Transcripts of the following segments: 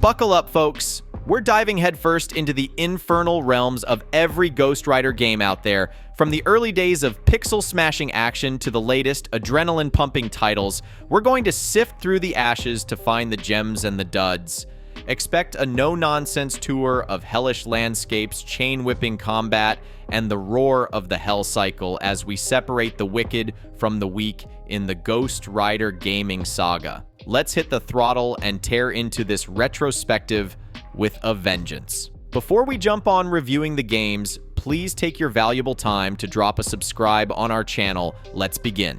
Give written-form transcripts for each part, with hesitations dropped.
Buckle up, folks. We're diving headfirst into the infernal realms of every Ghostrider game out there, from the early days of pixel-smashing action to the latest adrenaline-pumping titles. We're going to sift through the ashes to find the gems and the duds. Expect a no-nonsense tour of hellish landscapes, chain-whipping combat, and the roar of the Hell Cycle as we separate the wicked from the weak in the Ghostrider gaming saga. Let's hit the throttle and tear into this retrospective with a vengeance. Before we jump on reviewing the games, please take your valuable time to drop a subscribe on our channel. Let's begin.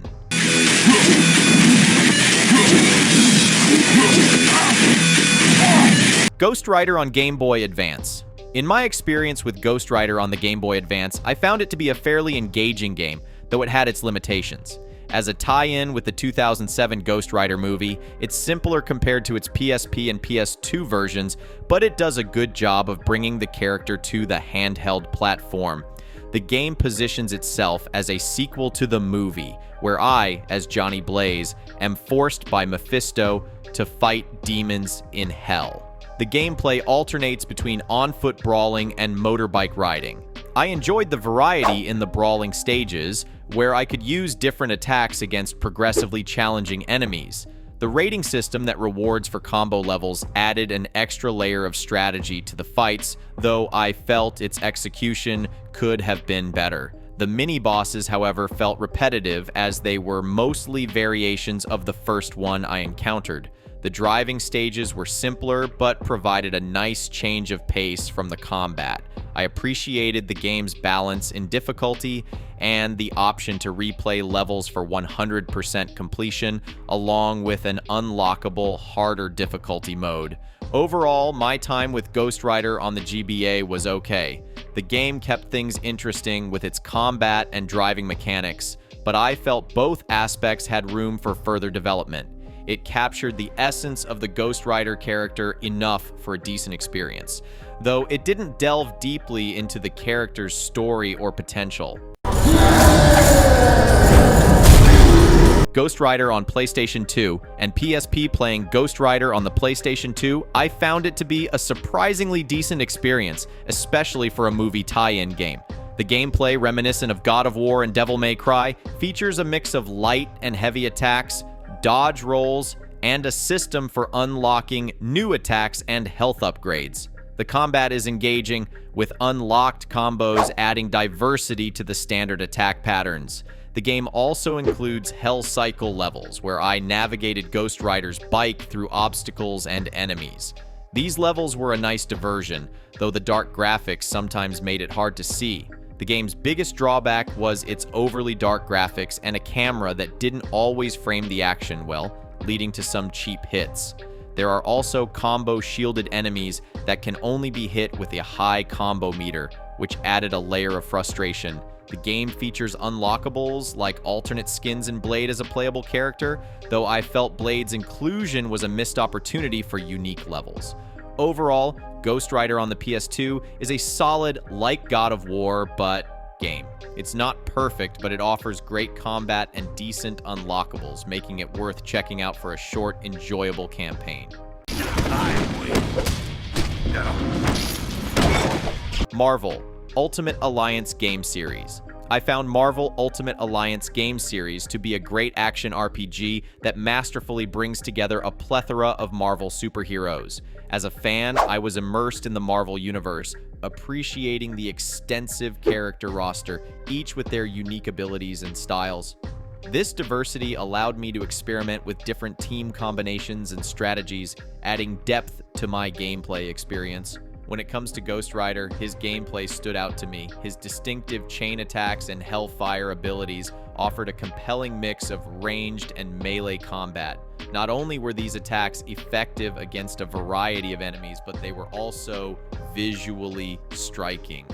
Ghostrider on Game Boy Advance. In my experience with Ghostrider on the Game Boy Advance, I found it to be a fairly engaging game, though it had its limitations. As a tie-in with the 2007 Ghostrider movie, it's simpler compared to its PSP and PS2 versions, but it does a good job of bringing the character to the handheld platform. The game positions itself as a sequel to the movie, where I, as Johnny Blaze, am forced by Mephisto to fight demons in hell. The gameplay alternates between on-foot brawling and motorbike riding. I enjoyed the variety in the brawling stages, where I could use different attacks against progressively challenging enemies. The rating system that rewards for combo levels added an extra layer of strategy to the fights, though I felt its execution could have been better. The mini-bosses, however, felt repetitive as they were mostly variations of the first one I encountered. The driving stages were simpler, but provided a nice change of pace from the combat. I appreciated the game's balance in difficulty and the option to replay levels for 100% completion, along with an unlockable, harder difficulty mode. Overall, my time with Ghostrider on the GBA was okay. The game kept things interesting with its combat and driving mechanics, but I felt both aspects had room for further development. It captured the essence of the Ghostrider character enough for a decent experience, though it didn't delve deeply into the character's story or potential. Ghostrider on PlayStation 2 and PSP. Playing Ghostrider on the PlayStation 2, I found it to be a surprisingly decent experience, especially for a movie tie-in game. The gameplay, reminiscent of God of War and Devil May Cry, features a mix of light and heavy attacks, dodge rolls, and a system for unlocking new attacks and health upgrades. The combat is engaging, with unlocked combos adding diversity to the standard attack patterns. The game also includes Hell Cycle levels, where I navigated Ghostrider's bike through obstacles and enemies. These levels were a nice diversion, though the dark graphics sometimes made it hard to see. The game's biggest drawback was its overly dark graphics and a camera that didn't always frame the action well, leading to some cheap hits. There are also combo-shielded enemies that can only be hit with a high combo meter, which added a layer of frustration. The game features unlockables like alternate skins and Blade as a playable character, though I felt Blade's inclusion was a missed opportunity for unique levels. Overall, Ghostrider on the PS2 is a solid, like God of War, but game. It's not perfect, but it offers great combat and decent unlockables, making it worth checking out for a short, enjoyable campaign. Marvel Ultimate Alliance Game Series. I found Marvel Ultimate Alliance Game Series to be a great action RPG that masterfully brings together a plethora of Marvel superheroes. As a fan, I was immersed in the Marvel universe, appreciating the extensive character roster, each with their unique abilities and styles. This diversity allowed me to experiment with different team combinations and strategies, adding depth to my gameplay experience. When it comes to Ghostrider, his gameplay stood out to me. His distinctive chain attacks and hellfire abilities offered a compelling mix of ranged and melee combat. Not only were these attacks effective against a variety of enemies, but they were also visually striking.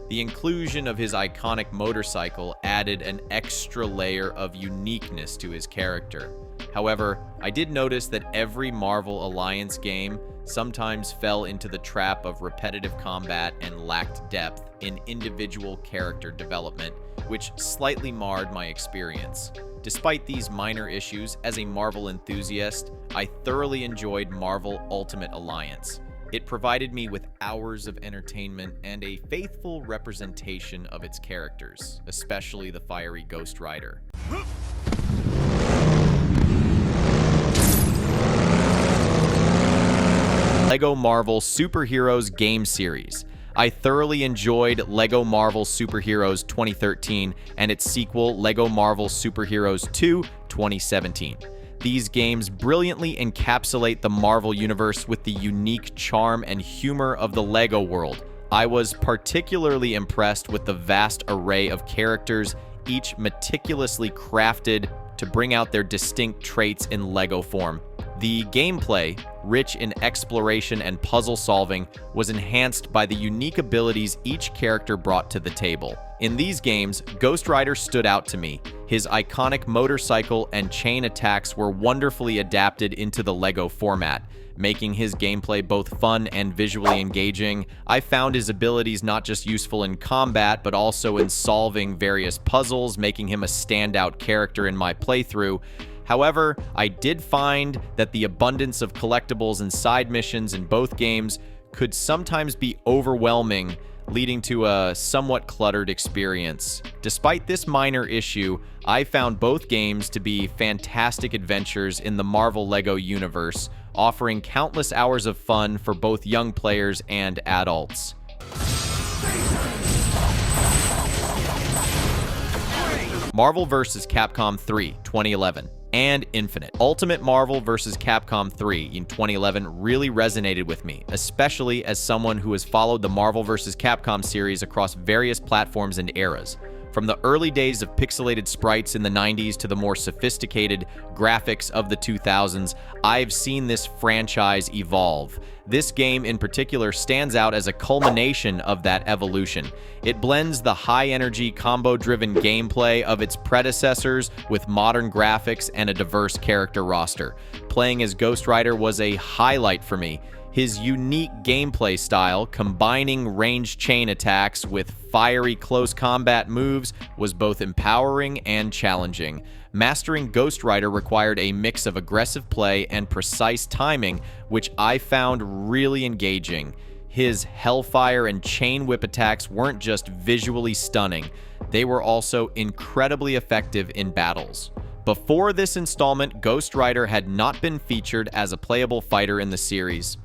The inclusion of his iconic motorcycle added an extra layer of uniqueness to his character. However, I did notice that every Marvel Alliance game sometimes fell into the trap of repetitive combat and lacked depth. in individual character development, which slightly marred my experience. Despite these minor issues, as a Marvel enthusiast, I thoroughly enjoyed Marvel Ultimate Alliance. It provided me with hours of entertainment and a faithful representation of its characters, especially the fiery Ghostrider. LEGO Marvel Superheroes game series. I thoroughly enjoyed LEGO Marvel Superheroes 2013 and its sequel LEGO Marvel Superheroes 2 2017. These games brilliantly encapsulate the Marvel Universe with the unique charm and humor of the LEGO world. I was particularly impressed with the vast array of characters, each meticulously crafted to bring out their distinct traits in LEGO form. The gameplay, rich in exploration and puzzle solving, was enhanced by the unique abilities each character brought to the table. In these games, Ghostrider stood out to me. His iconic motorcycle and chain attacks were wonderfully adapted into the LEGO format, making his gameplay both fun and visually engaging. I found his abilities not just useful in combat, but also in solving various puzzles, making him a standout character in my playthrough. However, I did find that the abundance of collectibles and side missions in both games could sometimes be overwhelming, leading to a somewhat cluttered experience. Despite this minor issue, I found both games to be fantastic adventures in the Marvel LEGO universe, offering countless hours of fun for both young players and adults. Marvel vs. Capcom 3 2011 and Infinite. Ultimate Marvel vs. Capcom 3 in 2011 really resonated with me, especially as someone who has followed the Marvel vs. Capcom series across various platforms and eras. From the early days of pixelated sprites in the 90s to the more sophisticated graphics of the 2000s, I've seen this franchise evolve. This game in particular stands out as a culmination of that evolution. It blends the high-energy, combo-driven gameplay of its predecessors with modern graphics and a diverse character roster. Playing as Ghostrider was a highlight for me. His unique gameplay style, combining ranged chain attacks with fiery close combat moves, was both empowering and challenging. Mastering Ghostrider required a mix of aggressive play and precise timing, which I found really engaging. His Hellfire and Chain Whip attacks weren't just visually stunning, they were also incredibly effective in battles. Before this installment, Ghostrider had not been featured as a playable fighter in the series.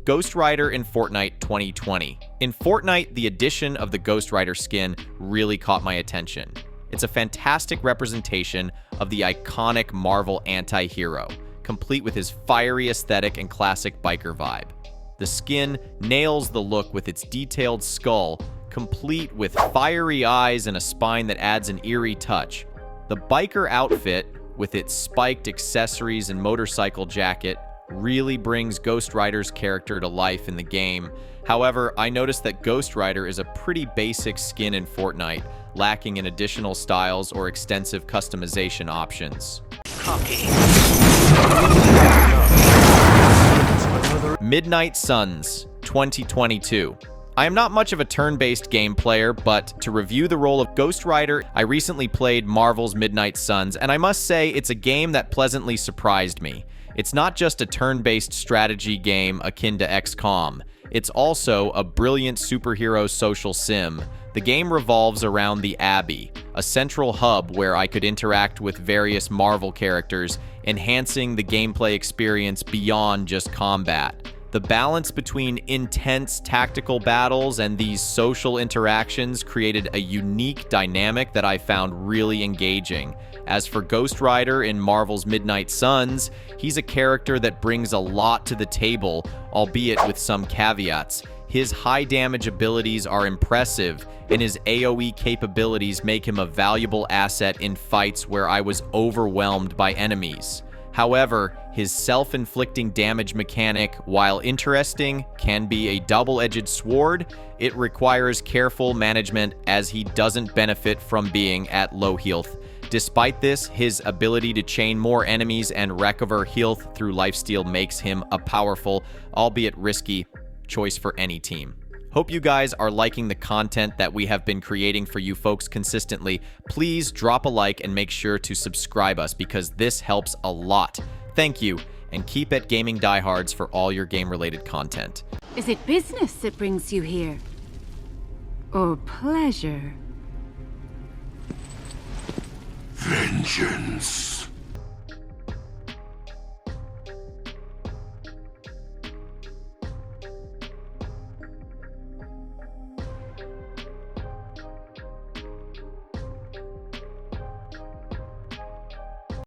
Ghostrider in Fortnite 2020. In Fortnite, the addition of the Ghostrider skin really caught my attention. It's a fantastic representation of the iconic Marvel anti-hero, complete with his fiery aesthetic and classic biker vibe. The skin nails the look with its detailed skull, complete with fiery eyes and a spine that adds an eerie touch. The biker outfit, with its spiked accessories and motorcycle jacket, really brings Ghostrider's character to life in the game. However, I noticed that Ghostrider is a pretty basic skin in Fortnite, lacking in additional styles or extensive customization options. Midnight Suns 2022. I am not much of a turn-based game player, but to review the role of Ghostrider, I recently played Marvel's Midnight Suns, and I must say it's a game that pleasantly surprised me. It's not just a turn-based strategy game akin to XCOM. It's also a brilliant superhero social sim. The game revolves around the Abbey, a central hub where I could interact with various Marvel characters, enhancing the gameplay experience beyond just combat. The balance between intense tactical battles and these social interactions created a unique dynamic that I found really engaging. As for Ghostrider in Marvel's Midnight Suns, he's a character that brings a lot to the table, albeit with some caveats. His high damage abilities are impressive, and his AoE capabilities make him a valuable asset in fights where I was overwhelmed by enemies. However, his self-inflicting damage mechanic, while interesting, can be a double-edged sword. It requires careful management as he doesn't benefit from being at low health. Despite this, his ability to chain more enemies and recover health through lifesteal makes him a powerful, albeit risky, choice for any team. Hope you guys are liking the content that we have been creating for you folks consistently. Please drop a like and make sure to subscribe us because this helps a lot. Thank you, and keep at Gaming Diehards for all your game-related content. Is it business that brings you here? Or pleasure? Vengeance.